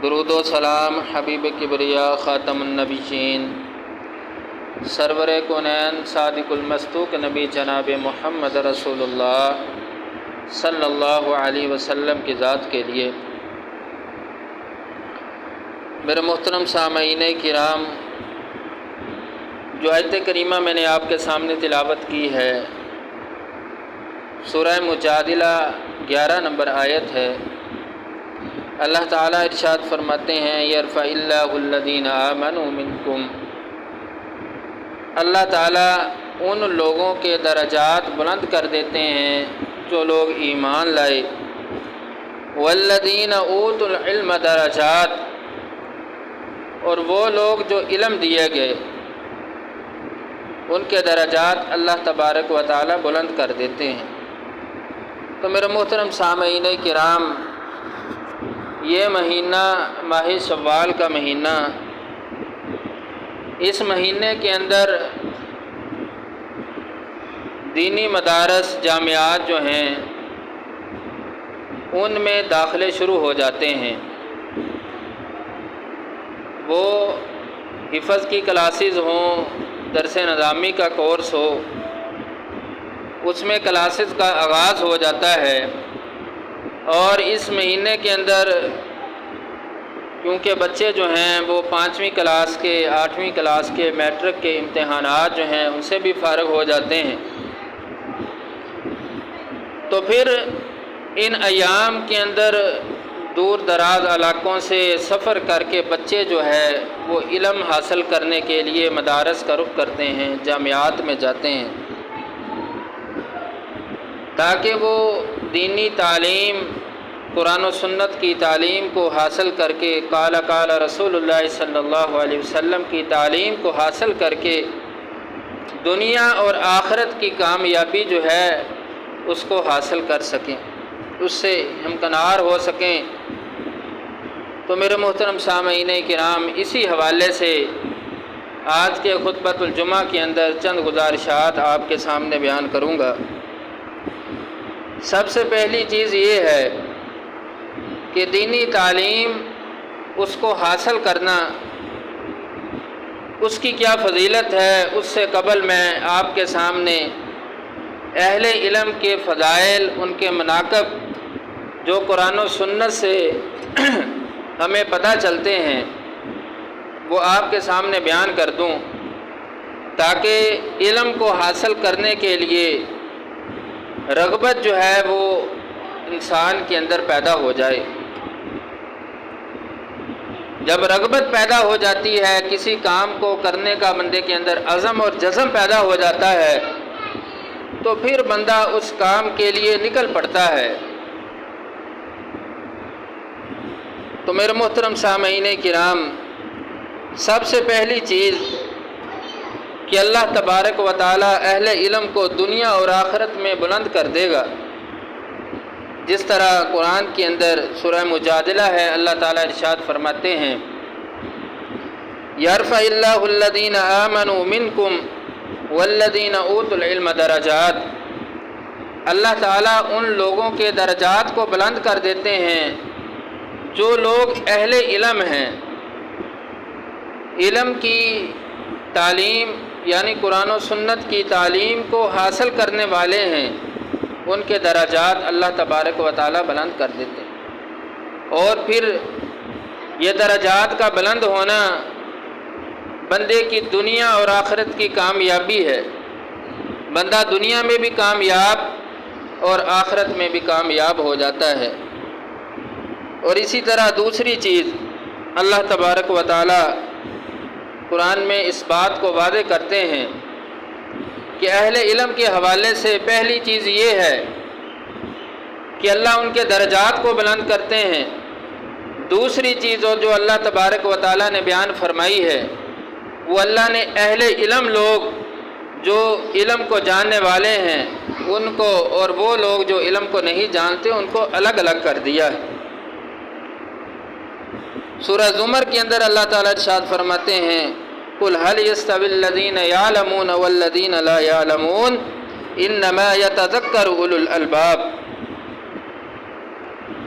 درود و سلام حبیب کبریا خاتم النبیین سرور کونین صادق المصدوق نبی جناب محمد رسول اللہ صلی اللہ علیہ وسلم کی ذات کے لیے میرے محترم سامعین کرام، جو آیت کریمہ میں نے آپ کے سامنے تلاوت کی ہے سورہ مجادلہ 11 نمبر آیت ہے۔ اللہ تعالیٰ ارشاد فرماتے ہیں یرفع اللہ الذین آمنوا منکم، اللہ تعالیٰ ان لوگوں کے درجات بلند کر دیتے ہیں جو لوگ ایمان لائے، والذین اوتوا العلم درجات، اور وہ لوگ جو علم دیے گئے ان کے درجات اللہ تبارک و تعالیٰ بلند کر دیتے ہیں۔ تو میرے محترم سامعین کرام، یہ مہینہ ماہ شوال کا مہینہ، اس مہینے کے اندر دینی مدارس جامعات جو ہیں ان میں داخلے شروع ہو جاتے ہیں۔ وہ حفظ کی کلاسز ہوں، درس نظامی کا کورس ہو، اس میں کلاسز کا آغاز ہو جاتا ہے۔ اور اس مہینے کے اندر کیونکہ بچے جو ہیں وہ 5ویں کلاس کے 8ویں کلاس کے میٹرک کے امتحانات جو ہیں ان سے بھی فارغ ہو جاتے ہیں، تو پھر ان ایام کے اندر دور دراز علاقوں سے سفر کر کے بچے جو ہے وہ علم حاصل کرنے کے لیے مدارس کا رخ کرتے ہیں، جامعات میں جاتے ہیں، تاکہ وہ دینی تعلیم، قرآن و سنت کی تعلیم کو حاصل کر کے، قال قال رسول اللہ صلی اللہ علیہ وسلم کی تعلیم کو حاصل کر کے دنیا اور آخرت کی کامیابی جو ہے اس کو حاصل کر سکیں، اس سے ہمکنار ہو سکیں۔ تو میرے محترم سامعین کرام، اسی حوالے سے آج کے خطبۃ الجمعہ کے اندر چند گزارشات آپ کے سامنے بیان کروں گا۔ سب سے پہلی چیز یہ ہے کہ دینی تعلیم اس کو حاصل کرنا، اس کی کیا فضیلت ہے، اس سے قبل میں آپ کے سامنے اہل علم کے فضائل، ان کے مناقب جو قرآن و سنت سے ہمیں پتہ چلتے ہیں وہ آپ کے سامنے بیان کر دوں، تاکہ علم کو حاصل کرنے کے لیے رغبت جو ہے وہ انسان کے اندر پیدا ہو جائے۔ جب رغبت پیدا ہو جاتی ہے، کسی کام کو کرنے کا بندے کے اندر عزم اور جزم پیدا ہو جاتا ہے، تو پھر بندہ اس کام کے لیے نکل پڑتا ہے۔ تو میرے محترم سامعین کرام، سب سے پہلی چیز کہ اللہ تبارک و تعالی اہل علم کو دنیا اور آخرت میں بلند کر دے گا۔ جس طرح قرآن کے اندر سورہ مجادلہ ہے، اللہ تعالیٰ ارشاد فرماتے ہیں یرفع اللہ الذین آمنوا منکم والذین اوتوا العلم درجات، اللہ تعالیٰ ان لوگوں کے درجات کو بلند کر دیتے ہیں جو لوگ اہل علم ہیں، علم کی تعلیم یعنی قرآن و سنت کی تعلیم کو حاصل کرنے والے ہیں، ان کے درجات اللہ تبارک و تعالیٰ بلند کر دیتے ہیں۔ اور پھر یہ درجات کا بلند ہونا بندے کی دنیا اور آخرت کی کامیابی ہے، بندہ دنیا میں بھی کامیاب اور آخرت میں بھی کامیاب ہو جاتا ہے۔ اور اسی طرح دوسری چیز اللہ تبارک و تعالیٰ قرآن میں اس بات کو واضح کرتے ہیں کہ اہل علم کے حوالے سے پہلی چیز یہ ہے کہ اللہ ان کے درجات کو بلند کرتے ہیں۔ دوسری چیز اور جو اللہ تبارک و تعالیٰ نے بیان فرمائی ہے وہ اللہ نے اہل علم لوگ جو علم کو جاننے والے ہیں ان کو اور وہ لوگ جو علم کو نہیں جانتے ان کو الگ الگ کر دیا ہے۔ سورہ زمر کے اندر اللہ تعالیٰ ارشاد فرماتے ہیں قُلْ هَلْ يَسْتَوِي الَّذِينَ يَعْلَمُونَ وَالَّذِينَ لَا يَعْلَمُونَ إِنَّمَا يَتَذَكَّرُ أُولُو الْأَلْبَابِ،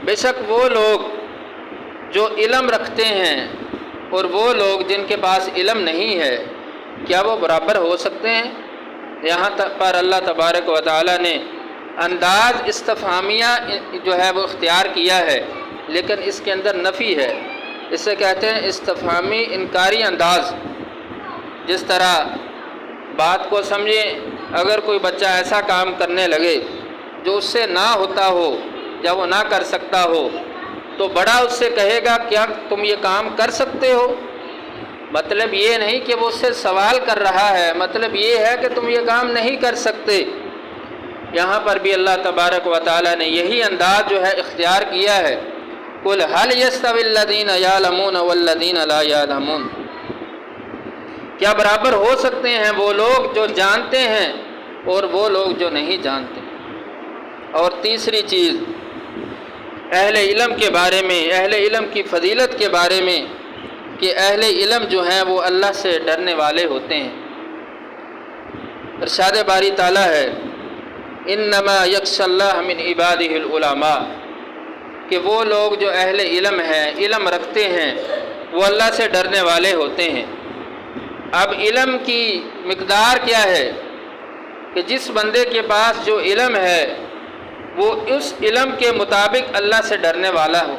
بے شک وہ لوگ جو علم رکھتے ہیں اور وہ لوگ جن کے پاس علم نہیں ہے، کیا وہ برابر ہو سکتے ہیں؟ یہاں پر اللہ تبارک و تعالیٰ نے انداز استفہامیہ جو ہے وہ اختیار کیا ہے، لیکن اس کے اندر نفی ہے۔ اسے کہتے ہیں استفہامی انکاری انداز۔ جس طرح بات کو سمجھیں، اگر کوئی بچہ ایسا کام کرنے لگے جو اس سے نہ ہوتا ہو یا وہ نہ کر سکتا ہو، تو بڑا اس سے کہے گا کیا تم یہ کام کر سکتے ہو؟ مطلب یہ نہیں کہ وہ اس سے سوال کر رہا ہے، مطلب یہ ہے کہ تم یہ کام نہیں کر سکتے۔ یہاں پر بھی اللہ تبارک و تعالیٰ نے یہی انداز جو ہے اختیار کیا ہے، قُلْ هَلْ يَسْتَوِي الَّذِينَ يَعْلَمُونَ وَالَّذِينَ لَا يَعْلَمُونَ، کیا برابر ہو سکتے ہیں وہ لوگ جو جانتے ہیں اور وہ لوگ جو نہیں جانتے؟ اور تیسری چیز اہل علم کے بارے میں، اہل علم کی فضیلت کے بارے میں، کہ اہل علم جو ہیں وہ اللہ سے ڈرنے والے ہوتے ہیں۔ ارشاد باری تعالیٰ ہے انما یخشی اللہ من عبادہ العلماء، کہ وہ لوگ جو اہل علم ہیں، علم رکھتے ہیں، وہ اللہ سے ڈرنے والے ہوتے ہیں۔ اب علم کی مقدار کیا ہے کہ جس بندے کے پاس جو علم ہے وہ اس علم کے مطابق اللہ سے ڈرنے والا ہو۔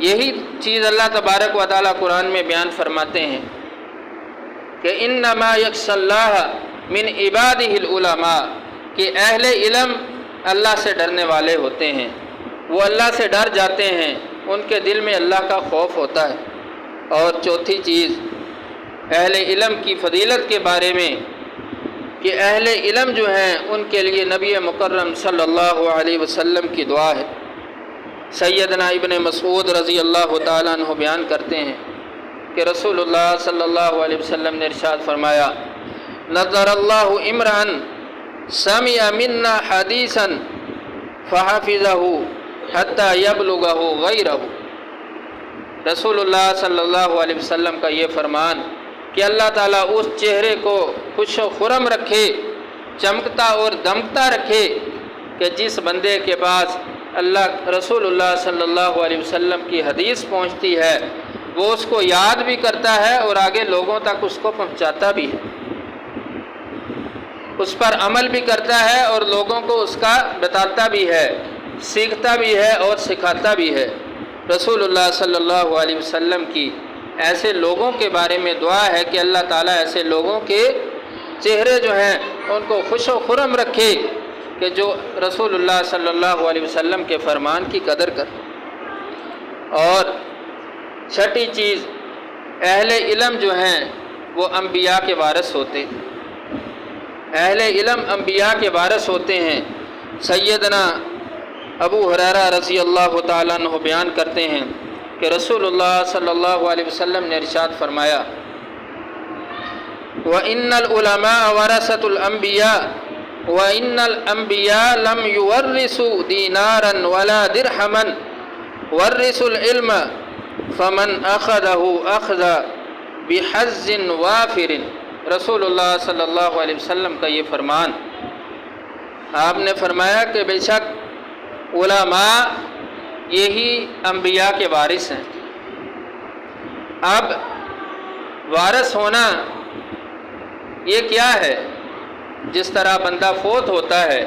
یہی چیز اللہ تبارک و تعالیٰ قرآن میں بیان فرماتے ہیں کہ انما یخشی اللہ من عبادہ العلماء، کہ اہل علم اللہ سے ڈرنے والے ہوتے ہیں، وہ اللہ سے ڈر جاتے ہیں، ان کے دل میں اللہ کا خوف ہوتا ہے۔ اور چوتھی چیز اہل علم کی فضیلت کے بارے میں، کہ اہل علم جو ہیں ان کے لیے نبی مکرم صلی اللہ علیہ وسلم کی دعا ہے۔ سیدنا ابن مسعود رضی اللہ تعالیٰ عنہ بیان کرتے ہیں کہ رسول اللہ صلی اللہ علیہ وسلم نے ارشاد فرمایا نظر اللہ امرأً سمع منا حدیثا فحفظہ حتی یبلغہ غیرہ۔ رسول اللہ صلی اللہ علیہ وسلم کا یہ فرمان کہ اللہ تعالیٰ اس چہرے کو خوش و خرم رکھے، چمکتا اور دمکتا رکھے، کہ جس بندے کے پاس رسول اللہ صلی اللہ علیہ وسلم کی حدیث پہنچتی ہے وہ اس کو یاد بھی کرتا ہے اور آگے لوگوں تک اس کو پہنچاتا بھی ہے، اس پر عمل بھی کرتا ہے اور لوگوں کو اس کا بتاتا بھی ہے، سیکھتا بھی ہے اور سکھاتا بھی ہے۔ رسول اللہ صلی اللہ علیہ وسلم کی ایسے لوگوں کے بارے میں دعا ہے کہ اللہ تعالیٰ ایسے لوگوں کے چہرے جو ہیں ان کو خوش و خرم رکھے کہ جو رسول اللہ صلی اللہ علیہ وسلم کے فرمان کی قدر کر۔ اور چھٹی چیز اہل علم جو ہیں وہ انبیاء کے وارث ہوتے ہیں، اہل علم انبیاء کے وارث ہوتے ہیں۔ سیدنا ابو ہریرہ رضی اللہ تعالیٰ عنہ بیان کرتے ہیں کہ رسول اللہ صلی اللہ علیہ وسلم نے ارشاد فرمایا وَإِنَّ الْعُلَمَاءَ وَرَثَةُ الْأَنْبِيَاءِ وَإِنَّ الْأَنْبِيَاءَ لَمْ يُوَرِّثُوا دِينَارًا وَلَا دِرْهَمًا وَرِّثُوا الْعِلْمَ فَمَنْ أَخَذَهُ أَخْذَ بِحَظٍّ وَافِرٍ۔ رسول اللہ صلی اللہ علیہ وسلم کا یہ فرمان، آپ نے فرمایا کہ بے شک علماء یہی انبیاء کے وارث ہیں۔ اب وارث ہونا یہ کیا ہے؟ جس طرح بندہ فوت ہوتا ہے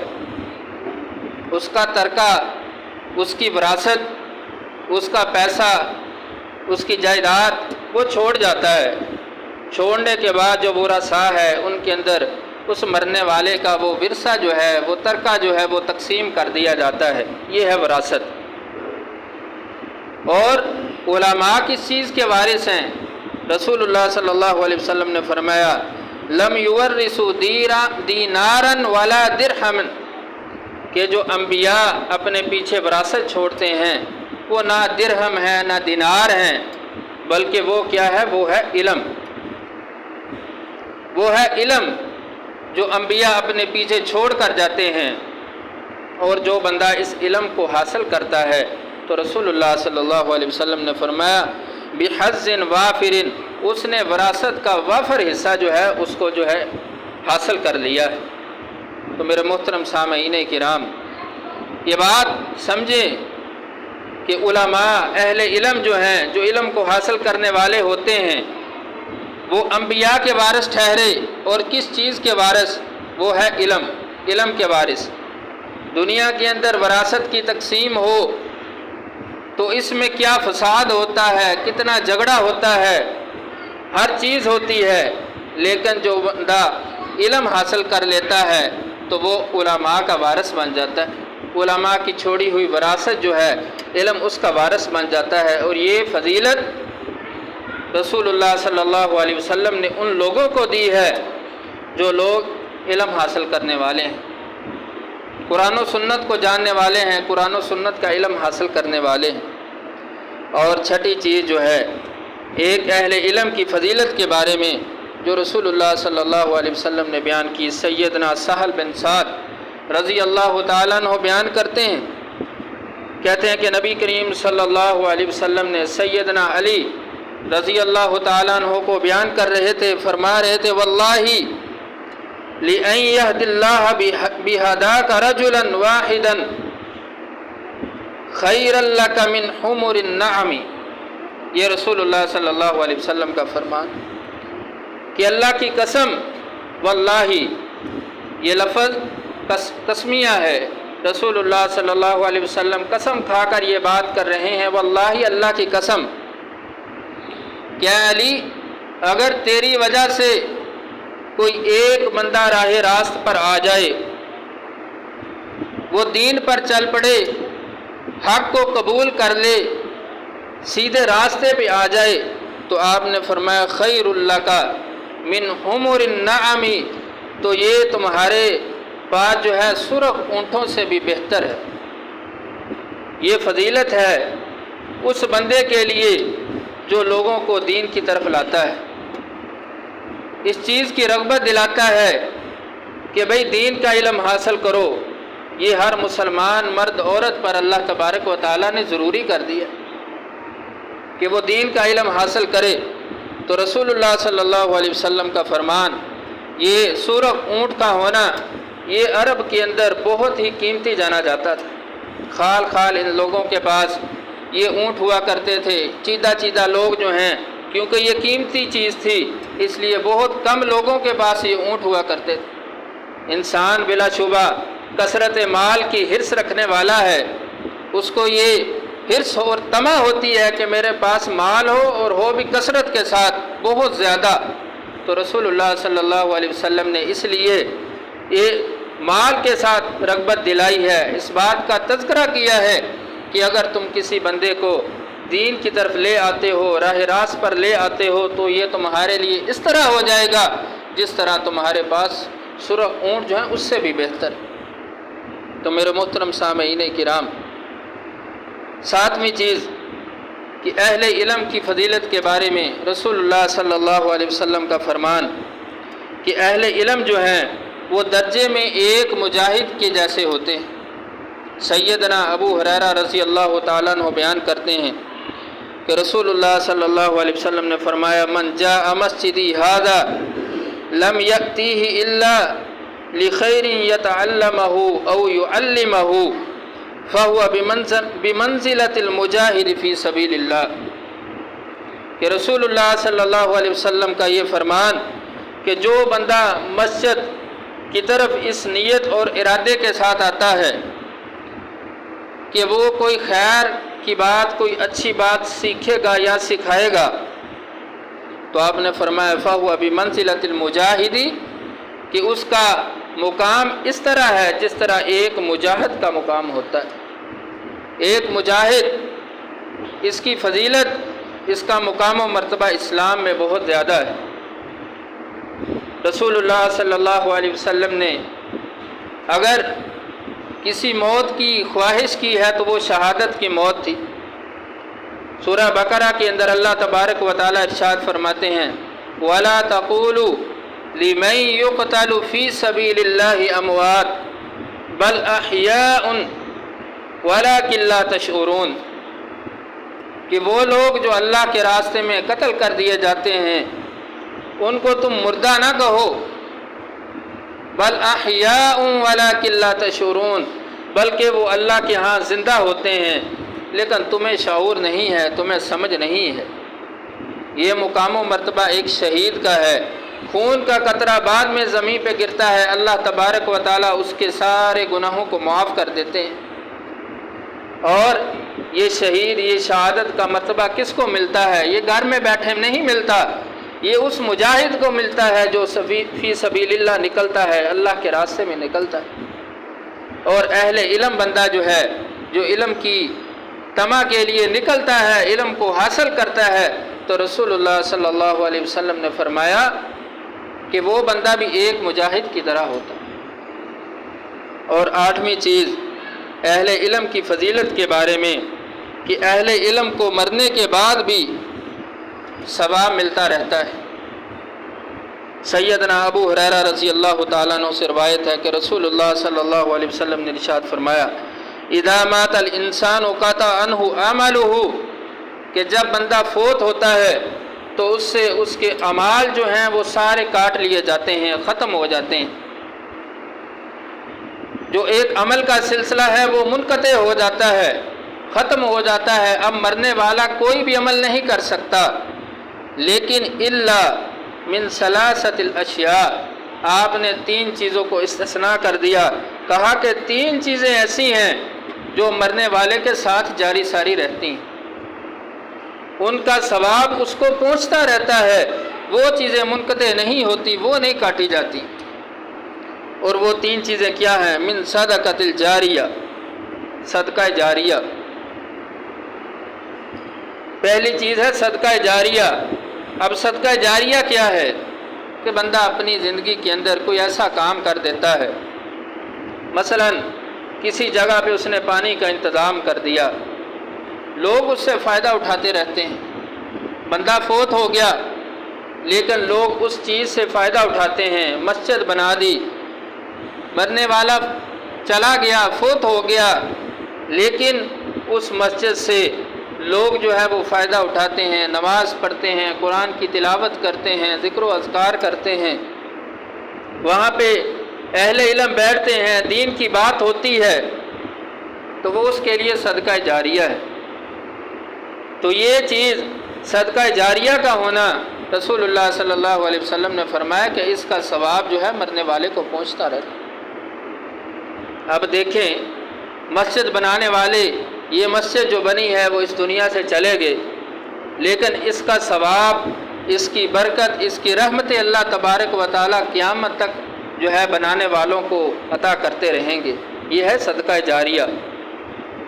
اس کا ترکہ، اس کی وراثت، اس کا پیسہ، اس کی جائیداد وہ چھوڑ جاتا ہے۔ چھوڑنے کے بعد جو ورثاء ہے ان کے اندر اس مرنے والے کا وہ ورثہ جو ہے، وہ ترکہ جو ہے وہ تقسیم کر دیا جاتا ہے، یہ ہے وراثت۔ اور علماء کس چیز کے وارث ہیں؟ رسول اللہ صلی اللہ علیہ وسلم نے فرمایا لم یورثوا دینارا ولا درہما، کہ جو انبیاء اپنے پیچھے وراثت چھوڑتے ہیں وہ نہ درہم ہے نہ دینار ہیں، بلکہ وہ کیا ہے؟ وہ ہے علم۔ وہ ہے علم جو انبیاء اپنے پیچھے چھوڑ کر جاتے ہیں، اور جو بندہ اس علم کو حاصل کرتا ہے تو رسول اللہ صلی اللہ علیہ وسلم نے فرمایا بحظ وافر، اس نے وراثت کا وافر حصہ جو ہے اس کو جو ہے حاصل کر لیا ہے۔ تو میرے محترم سامعین کرام، یہ بات سمجھیں کہ علماء اہل علم جو ہیں، جو علم کو حاصل کرنے والے ہوتے ہیں، وہ انبیاء کے وارث ٹھہرے، اور کس چیز کے وارث؟ وہ ہے علم کے وارث۔ دنیا کے اندر وراثت کی تقسیم ہو تو اس میں کیا فساد ہوتا ہے، کتنا جھگڑا ہوتا ہے، ہر چیز ہوتی ہے، لیکن جو بندہ علم حاصل کر لیتا ہے تو وہ علماء کا وارث بن جاتا ہے۔ علماء کی چھوڑی ہوئی وراثت جو ہے، علم اس کا وارث بن جاتا ہے۔ اور یہ فضیلت رسول اللہ صلی اللہ علیہ وسلم نے ان لوگوں کو دی ہے جو لوگ علم حاصل کرنے والے ہیں، قرآن و سنت کو جاننے والے ہیں، قرآن و سنت کا علم حاصل کرنے والے ہیں۔ اور چھٹی چیز جو ہے، ایک اہل علم کی فضیلت کے بارے میں جو رسول اللہ صلی اللہ علیہ وسلم نے بیان کی، سیدنا سہل بن سعد رضی اللہ تعالیٰ عنہ بیان کرتے ہیں، کہتے ہیں کہ نبی کریم صلی اللہ علیہ وسلم نے سیدنا علی رضی اللہ تعالیٰ عنہ کو بیان کر رہے تھے، فرما رہے تھے واللہ لِأَن يَهْدِ اللَّهَ بِهَدَاكَ رَجُلًا وَاحِدًا خَيْرًا لَكَ مِنْ حُمُرِ النَّعَمِ۔ یہ رسول اللہ صلی اللہ علیہ وسلم کا فرمان کہ اللہ کی قسم، واللہ یہ لفظ قسمیہ ہے، رسول اللہ صلی اللہ علیہ وسلم قسم کھا کر یہ بات کر رہے ہیں، واللہ اللہ کی قسم، کیا علی اگر تیری وجہ سے کوئی ایک بندہ راہ راست پر آ جائے، وہ دین پر چل پڑے، حق کو قبول کر لے، سیدھے راستے پہ آ جائے، تو آپ نے فرمایا خیر اللہ کا من حمر النعم، تو یہ تمہارے پاس جو ہے سرخ اونٹوں سے بھی بہتر ہے۔ یہ فضیلت ہے اس بندے کے لیے جو لوگوں کو دین کی طرف لاتا ہے، اس چیز کی رغبت دلاتا ہے کہ بھئی دین کا علم حاصل کرو۔ یہ ہر مسلمان مرد عورت پر اللہ تبارک و تعالیٰ نے ضروری کر دیا کہ وہ دین کا علم حاصل کرے۔ تو رسول اللہ صلی اللہ علیہ وسلم کا فرمان، یہ سرخ اونٹ کا ہونا، یہ عرب کے اندر بہت ہی قیمتی جانا جاتا تھا۔ خال خال ان لوگوں کے پاس یہ اونٹ ہوا کرتے تھے، چیدہ چیدہ لوگ جو ہیں، کیونکہ یہ قیمتی چیز تھی اس لیے بہت کم لوگوں کے پاس یہ اونٹ ہوا کرتے تھے۔ انسان بلا شبہ کثرت مال کی حرص رکھنے والا ہے، اس کو یہ حرص اور طمع ہوتی ہے کہ میرے پاس مال ہو، اور ہو بھی کثرت کے ساتھ بہت زیادہ۔ تو رسول اللہ صلی اللہ علیہ وسلم نے اس لیے یہ مال کے ساتھ رغبت دلائی ہے، اس بات کا تذکرہ کیا ہے کہ اگر تم کسی بندے کو دین کی طرف لے آتے ہو، راہ راست پر لے آتے ہو، تو یہ تمہارے لیے اس طرح ہو جائے گا جس طرح تمہارے پاس سرخ اونٹ جو ہیں اس سے بھی بہتر۔ تو میرے محترم سامعین کرام، ساتویں چیز کہ اہل علم کی فضیلت کے بارے میں رسول اللہ صلی اللہ علیہ وسلم کا فرمان کہ اہل علم جو ہیں وہ درجے میں ایک مجاہد کے جیسے ہوتے ہیں۔ سیدنا ابو ہریرہ رضی اللہ تعالیٰ عنہ بیان کرتے ہیں کہ رسول اللہ صلی اللہ علیہ وسلم نے فرمایا من جاء مسجدی ھذا لم یأتیہ الا لخیر یتعلمہ او یعلمہ فہو بمنزلۃ المجاہد فی سبیل اللہ، کہ رسول اللہ صلی اللہ علیہ وسلم کا یہ فرمان کہ جو بندہ مسجد کی طرف اس نیت اور ارادے کے ساتھ آتا ہے کہ وہ کوئی خیر کی بات، کوئی اچھی بات سیکھے گا یا سکھائے گا، تو آپ نے فرمایا فَهُوَ بِمَنزِلَةِ الْمُجَاهِدِ، کہ اس کا مقام اس طرح ہے جس طرح ایک مجاہد کا مقام ہوتا ہے۔ ایک مجاہد، اس کی فضیلت، اس کا مقام و مرتبہ اسلام میں بہت زیادہ ہے۔ رسول اللہ صلی اللہ علیہ وسلم نے اگر کسی موت کی خواہش کی ہے تو وہ شہادت کی موت تھی۔ سورہ بقرہ کے اندر اللہ تبارک و تعالی ارشاد فرماتے ہیں وَلَا تَقُولُوا لِمَن يُقْتَلُ فِي سَبِيلِ اللَّهِ أَمْوَاتٌ بَلْ أَحْيَاءٌ وَلَكِن لَّا تَشْعُرُونَ، کہ وہ لوگ جو اللہ کے راستے میں قتل کر دیے جاتے ہیں ان کو تم مردہ نہ کہو، بل احیاء ولکن لا تشعرون، بلکہ وہ اللہ کے ہاں زندہ ہوتے ہیں لیکن تمہیں شعور نہیں ہے، تمہیں سمجھ نہیں ہے۔ یہ مقام و مرتبہ ایک شہید کا ہے، خون کا قطرہ بعد میں زمین پہ گرتا ہے، اللہ تبارک و تعالیٰ اس کے سارے گناہوں کو معاف کر دیتے ہیں۔ اور یہ شہید، یہ شہادت کا مرتبہ کس کو ملتا ہے؟ یہ گھر میں بیٹھے نہیں ملتا، یہ اس مجاہد کو ملتا ہے جو فی سبیل اللہ نکلتا ہے، اللہ کے راستے میں نکلتا ہے۔ اور اہل علم بندہ جو ہے، جو علم کی طمع کے لیے نکلتا ہے، علم کو حاصل کرتا ہے، تو رسول اللہ صلی اللہ علیہ وسلم نے فرمایا کہ وہ بندہ بھی ایک مجاہد کی طرح ہوتا ہے۔ اور 8ویں چیز اہل علم کی فضیلت کے بارے میں کہ اہل علم کو مرنے کے بعد بھی ثواب ملتا رہتا ہے۔ سیدنا ابو ہریرہ رضی اللہ تعالیٰ عنہ سے روایت ہے کہ رسول اللہ صلی اللہ علیہ وسلم نے ارشاد فرمایا اذا مات الانسان قطع عنہ عملہ، کہ جب بندہ فوت ہوتا ہے تو اس سے اس کے اعمال جو ہیں وہ سارے کاٹ لیے جاتے ہیں، ختم ہو جاتے ہیں۔ جو ایک عمل کا سلسلہ ہے وہ منقطع ہو جاتا ہے، ختم ہو جاتا ہے۔ اب مرنے والا کوئی بھی عمل نہیں کر سکتا، لیکن الا من ثلاثۃ الاشیاء، آپ نے 3 چیزوں کو استثناء کر دیا، کہا کہ 3 چیزیں ایسی ہیں جو مرنے والے کے ساتھ جاری ساری رہتی ہیں، ان کا ثواب اس کو پہنچتا رہتا ہے، وہ چیزیں منقطع نہیں ہوتی، وہ نہیں کاٹی جاتی۔ اور وہ 3 چیزیں کیا ہیں؟ من صدقۃ الجاریہ، صدقہ جاریہ۔ پہلی چیز ہے صدقہ جاریہ۔ اب صدقہ جاریہ کیا ہے؟ کہ بندہ اپنی زندگی کے اندر کوئی ایسا کام کر دیتا ہے، مثلا کسی جگہ پہ اس نے پانی کا انتظام کر دیا، لوگ اس سے فائدہ اٹھاتے رہتے ہیں۔ بندہ فوت ہو گیا لیکن لوگ اس چیز سے فائدہ اٹھاتے ہیں، مسجد بنا دی، مرنے والا چلا گیا، فوت ہو گیا، لیکن اس مسجد سے لوگ جو ہے وہ فائدہ اٹھاتے ہیں، نماز پڑھتے ہیں، قرآن کی تلاوت کرتے ہیں، ذکر و اذکار کرتے ہیں، وہاں پہ اہل علم بیٹھتے ہیں، دین کی بات ہوتی ہے، تو وہ اس کے لیے صدقہ جاریہ ہے۔ تو یہ چیز صدقہ جاریہ کا ہونا، رسول اللہ صلی اللہ علیہ وسلم نے فرمایا کہ اس کا ثواب جو ہے مرنے والے کو پہنچتا رہتا۔ اب دیکھیں، مسجد بنانے والے، یہ مسجد جو بنی ہے وہ اس دنیا سے چلے گئے، لیکن اس کا ثواب، اس کی برکت، اس کی رحمت اللہ تبارک و تعالیٰ قیامت تک جو ہے بنانے والوں کو عطا کرتے رہیں گے۔ یہ ہے صدقہ جاریہ۔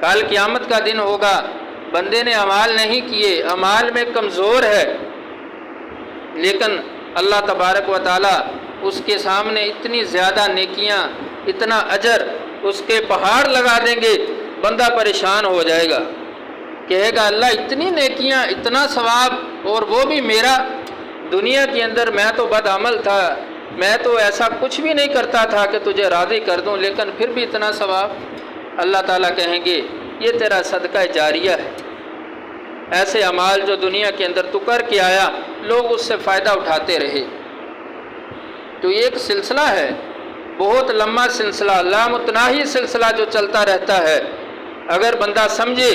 کل قیامت کا دن ہوگا، بندے نے اعمال نہیں کیے، اعمال میں کمزور ہے، لیکن اللہ تبارک و تعالیٰ اس کے سامنے اتنی زیادہ نیکیاں، اتنا اجر، اس کے پہاڑ لگا دیں گے، بندہ پریشان ہو جائے گا، کہے گا اللہ اتنی نیکیاں، اتنا ثواب، اور وہ بھی میرا، دنیا کے اندر میں تو بد عمل تھا، میں تو ایسا کچھ بھی نہیں کرتا تھا کہ تجھے راضی کر دوں، لیکن پھر بھی اتنا ثواب۔ اللہ تعالیٰ کہیں گے یہ تیرا صدقہ جاریہ ہے، ایسے اعمال جو دنیا کے اندر تو کر کے آیا، لوگ اس سے فائدہ اٹھاتے رہے۔ تو یہ ایک سلسلہ ہے، بہت لمبا سلسلہ، لامتناہی سلسلہ جو چلتا رہتا ہے۔ اگر بندہ سمجھے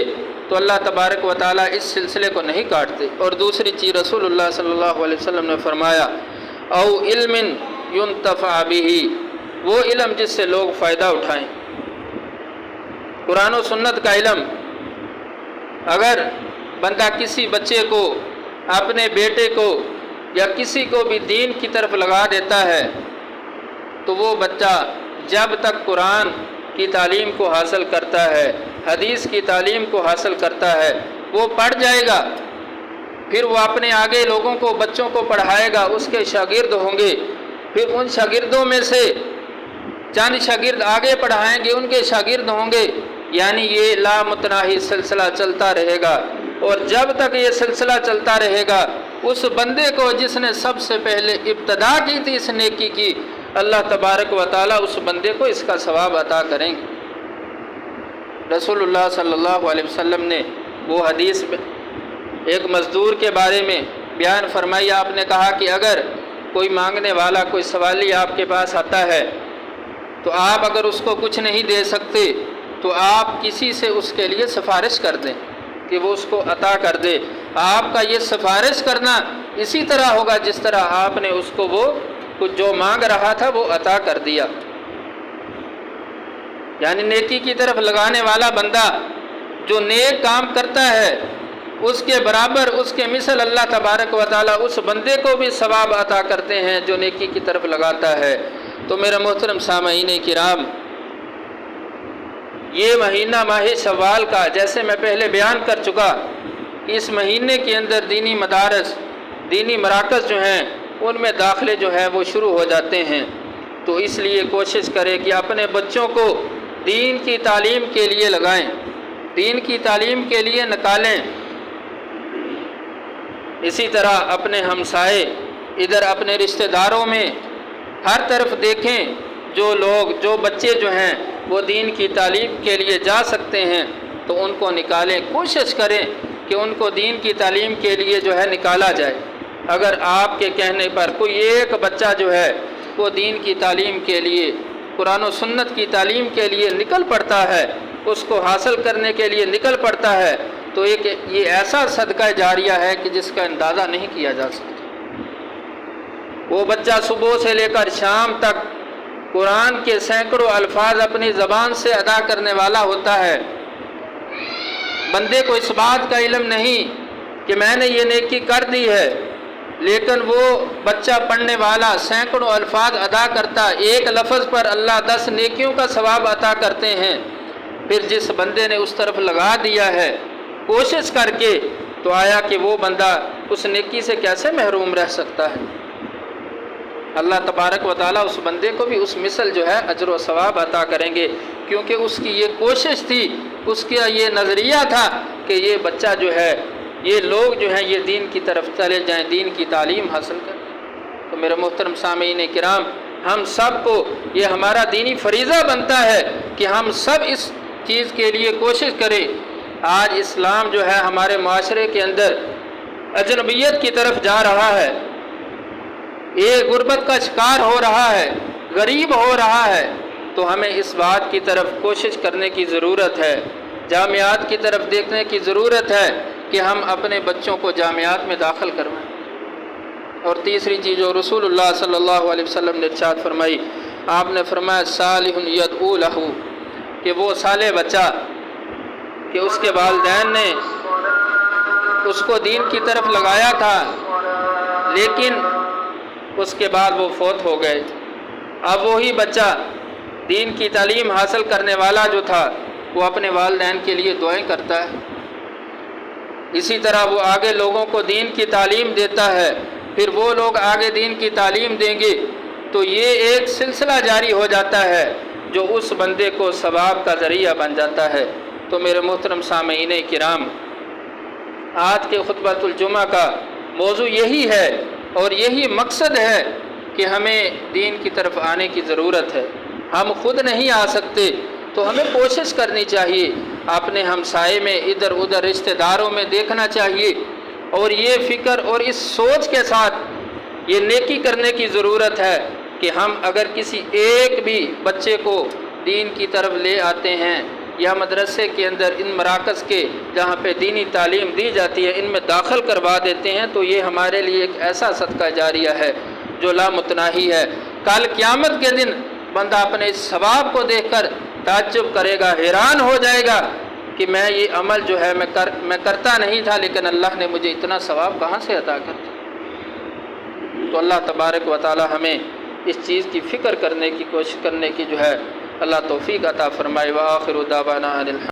تو اللہ تبارک و تعالیٰ اس سلسلے کو نہیں کاٹتے۔ اور دوسری چیز رسول اللہ صلی اللہ علیہ وسلم نے فرمایا او علم ينتفع به، وہ علم جس سے لوگ فائدہ اٹھائیں۔ قرآن و سنت کا علم، اگر بندہ کسی بچے کو، اپنے بیٹے کو یا کسی کو بھی دین کی طرف لگا دیتا ہے، تو وہ بچہ جب تک قرآن کی تعلیم کو حاصل کرتا ہے، حدیث کی تعلیم کو حاصل کرتا ہے، وہ پڑھ جائے گا، پھر وہ اپنے آگے لوگوں کو، بچوں کو پڑھائے گا، اس کے شاگرد ہوں گے، پھر ان شاگردوں میں سے چند شاگرد آگے پڑھائیں گے، ان کے شاگرد ہوں گے، یعنی یہ لامتناہی سلسلہ چلتا رہے گا۔ اور جب تک یہ سلسلہ چلتا رہے گا، اس بندے کو جس نے سب سے پہلے ابتدا کی تھی اس نیکی کی، اللہ تبارک و تعالیٰ اس بندے کو اس کا ثواب عطا کریں گے۔ رسول اللہ صلی اللہ علیہ وسلم نے وہ حدیث ایک مزدور کے بارے میں بیان فرمائی، آپ نے کہا کہ اگر کوئی مانگنے والا، کوئی سوالی آپ کے پاس آتا ہے، تو آپ اگر اس کو کچھ نہیں دے سکتے تو آپ کسی سے اس کے لیے سفارش کر دیں۔ کہ وہ اس کو عطا کر دے۔ آپ کا یہ سفارش کرنا اسی طرح ہوگا جس طرح آپ نے اس کو وہ کچھ جو مانگ رہا تھا وہ عطا کر دیا۔ یعنی نیکی کی طرف لگانے والا بندہ جو نیک کام کرتا ہے اس کے برابر، اس کے مثل اللہ تبارک و تعالیٰ اس بندے کو بھی ثواب عطا کرتے ہیں جو نیکی کی طرف لگاتا ہے۔ تو میرے محترم سامعین کرام، یہ مہینہ ماہ شوال کا جیسے میں پہلے بیان کر چکا کہ اس مہینے کے اندر دینی مدارس، دینی مراکز جو ہیں ان میں داخلے جو ہے وہ شروع ہو جاتے ہیں۔ تو اس لیے کوشش کریں کہ اپنے بچوں کو دین کی تعلیم کے لیے لگائیں، دین کی تعلیم کے لیے نکالیں۔ اسی طرح اپنے ہمسائے، ادھر اپنے رشتہ داروں میں ہر طرف دیکھیں جو بچے جو ہیں وہ دین کی تعلیم کے لیے جا سکتے ہیں تو ان کو نکالیں، کوشش کریں کہ ان کو دین کی تعلیم کے لیے جو ہے نکالا جائے۔ اگر آپ کے کہنے پر کوئی ایک بچہ جو ہے وہ دین کی تعلیم کے لیے، قرآن و سنت کی تعلیم کے لیے نکل پڑتا ہے، اس کو حاصل کرنے کے لیے نکل پڑتا ہے، تو یہ ایسا صدقہ جاریہ ہے کہ جس کا اندازہ نہیں کیا جا سکتا۔ وہ بچہ صبح سے لے کر شام تک قرآن کے سینکڑوں الفاظ اپنی زبان سے ادا کرنے والا ہوتا ہے۔ بندے کو اس بات کا علم نہیں کہ میں نے یہ نیکی کر دی ہے، لیکن وہ بچہ پڑھنے والا سینکڑوں الفاظ ادا کرتا، ایک لفظ پر اللہ 10 نیکیوں کا ثواب عطا کرتے ہیں۔ پھر جس بندے نے اس طرف لگا دیا ہے کوشش کر کے، تو آیا کہ وہ بندہ اس نیکی سے کیسے محروم رہ سکتا ہے؟ اللہ تبارک و تعالیٰ اس بندے کو بھی اس مثل جو ہے اجر و ثواب عطا کریں گے، کیونکہ اس کی یہ کوشش تھی، اس کا یہ نظریہ تھا کہ یہ بچہ جو ہے، یہ لوگ جو ہیں یہ دین کی طرف چلے جائیں، دین کی تعلیم حاصل کریں۔ تو میرے محترم سامعین کرام، ہم سب کو یہ ہمارا دینی فریضہ بنتا ہے کہ ہم سب اس چیز کے لیے کوشش کریں۔ آج اسلام جو ہے ہمارے معاشرے کے اندر اجنبیت کی طرف جا رہا ہے، یہ غربت کا شکار ہو رہا ہے، غریب ہو رہا ہے، تو ہمیں اس بات کی طرف کوشش کرنے کی ضرورت ہے، جامعات کی طرف دیکھنے کی ضرورت ہے کہ ہم اپنے بچوں کو جامعات میں داخل کروائیں۔ اور تیسری چیز جو رسول اللہ صلی اللہ علیہ وسلم نے ارشاد فرمائی، آپ نے فرمایا صالح یدعو لہ، کہ وہ صالح بچہ کہ اس کے والدین نے اس کو دین کی طرف لگایا تھا، لیکن اس کے بعد وہ فوت ہو گئے۔ اب وہی بچہ دین کی تعلیم حاصل کرنے والا جو تھا وہ اپنے والدین کے لیے دعائیں کرتا ہے، اسی طرح وہ آگے لوگوں کو دین کی تعلیم دیتا ہے، پھر وہ لوگ آگے دین کی تعلیم دیں گے، تو یہ ایک سلسلہ جاری ہو جاتا ہے جو اس بندے کو ثواب کا ذریعہ بن جاتا ہے۔ تو میرے محترم سامعین کرام، آج کے خطبۃ الجمعہ کا موضوع یہی ہے اور یہی مقصد ہے کہ ہمیں دین کی طرف آنے کی ضرورت ہے۔ ہم خود نہیں آ سکتے تو ہمیں کوشش کرنی چاہیے، اپنے ہمسائے میں ادھر ادھر رشتہ داروں میں دیکھنا چاہیے، اور یہ فکر اور اس سوچ کے ساتھ یہ نیکی کرنے کی ضرورت ہے کہ ہم اگر کسی ایک بھی بچے کو دین کی طرف لے آتے ہیں یا مدرسے کے اندر ان مراکز کے جہاں پہ دینی تعلیم دی جاتی ہے ان میں داخل کروا دیتے ہیں، تو یہ ہمارے لیے ایک ایسا صدقہ جاریہ ہے جو لامتناہی ہے۔ کل قیامت کے دن بندہ اپنے اس ثواب کو دیکھ کر تعجب کرے گا، حیران ہو جائے گا کہ میں یہ عمل جو ہے میں کرتا نہیں تھا، لیکن اللہ نے مجھے اتنا ثواب کہاں سے عطا کر دیا۔ تو اللہ تبارک و تعالی ہمیں اس چیز کی فکر کرنے کی کوشش کرنے کی جو ہے اللہ توفیق عطا فرمائے۔ وآخر دعوانا ان